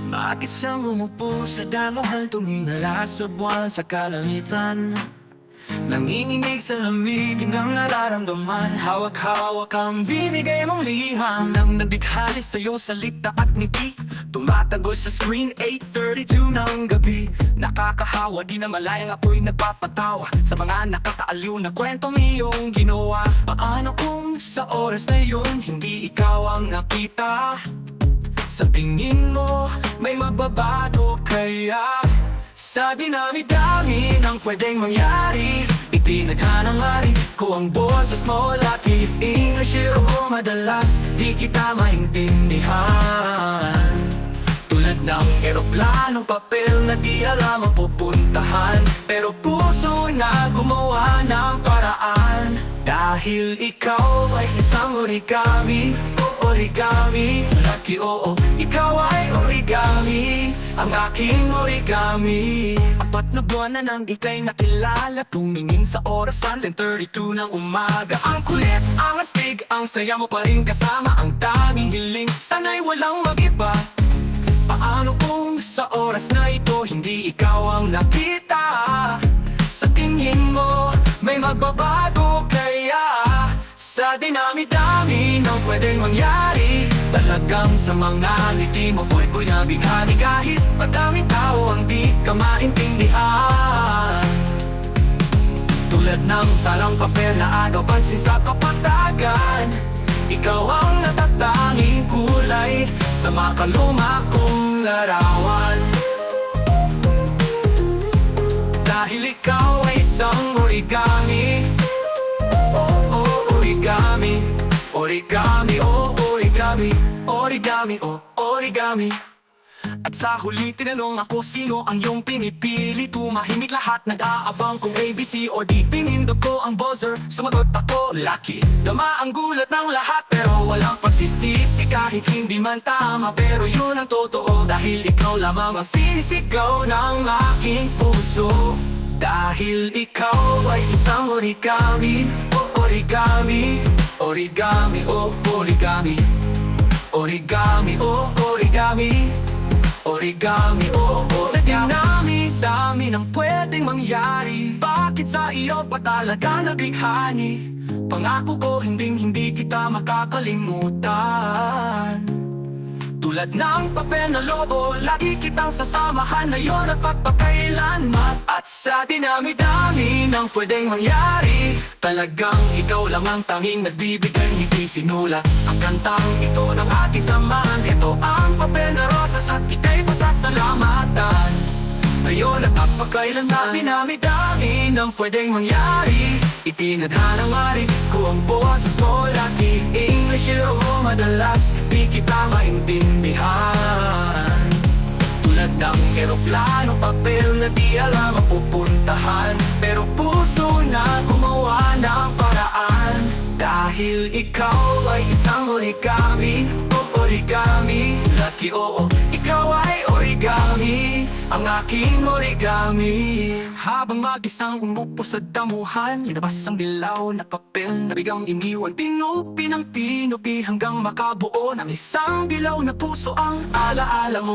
Bakit siyang umupo sa damahan tumingala sa buwan sa kalangitan? Nanginginig sa lamig ng nararamdaman. Hawak-hawak ang binigay mong liham ng nadighali sa iyong salita at ngiti. Tumatago sa screen 8:32 ng gabi. Nakakahawa, di na malayang ako'y nagpapatawa sa mga nakakaaliw na kwentong iyong ginawa. Paano kung sa oras na yun hindi ikaw ang nakita? Sa tingin mo, may mababago kaya? Sa dinami-dami ng pwedeng mangyari, itinadhanang hari ko ang boses mo. Laki English o madalas di kita maintindihan. Tulad ng eroplanong papel na di alam ang pupuntahan, pero puso na gumawa ng paraan. Dahil ikaw ay isang origami, origami. Lucky oo, ikaw ay origami, ang aking origami. 4 na buwan na nang ika'y nakilala, tumingin sa orasan 10:32 ng umaga. Ang kulit, ang astig, ang saya mo pa rin kasama. Ang tanging hiling, sana'y walang mag-iba. Paano kung sa oras na ito hindi ikaw ang nakita? Sa tingin mo, may magbabago kaya? Sa dinami-dami ng pwedeng mangyari, talagang sa mga ngiti mo ko'y nabighani. Kahit madaming tao ang di ka maintindihan. Tulad ng talang papel na agaw pansin sa kapatagan, ikaw ang natatanging kulay sa makaluma kong larawan. Dahil ikaw ay isang origami, origami, origami, oh origami, origami, oh origami. At sa huli tinanong ako sino ang iyong pinipili. Tumahimik lahat, nag-aabang kung A, B, C or D. Pinindot ko ang buzzer, sumagot ako lucky. Dama ang gulat ng lahat pero walang pagsisisi. Kahit hindi man tama pero yun ang totoo. Dahil ikaw lamang ang sinisigaw ng aking puso. Dahil ikaw ay isang origami, origami, origami, oh origami, origami, oh origami, origami, oh origami. Sa dinami-dami ng pwedeng mangyari, bakit sa iyo pa talaga nabighani? Pangako ko hindi kita makakalimutan. Tulad ng papel na lobo, lagi kitang sasamahan ngayon at pagpakailanman. At sa dinami-dami ng pwedeng mangyari, talagang ikaw lamang tanging nagbibigay ngiti. Sinulat ang kantang ito ng ating samahan. Ito ang papel na rosas at ika'y pasasalamatan. Ngayon at pagpakailanman. Sa dinami-dami ng pwedeng mangyari, itinadhanang hari ko ang boses mo. Laki English o madalas di kita maintindihan. Tulad ng eroplano, papel na di alam ang pupuntahan, pero puso na gumawa ng paraan. Dahil ikaw ay isang origami, origami. Lucky oo, ikaw ay origami, ang aking origami. Habang mag-isang umupo sa damuhan, linabas ang dilaw na papel na bigang iniwan. Tinupi ng tinupi hanggang makabuo ng isang dilaw na puso ang alaala mo.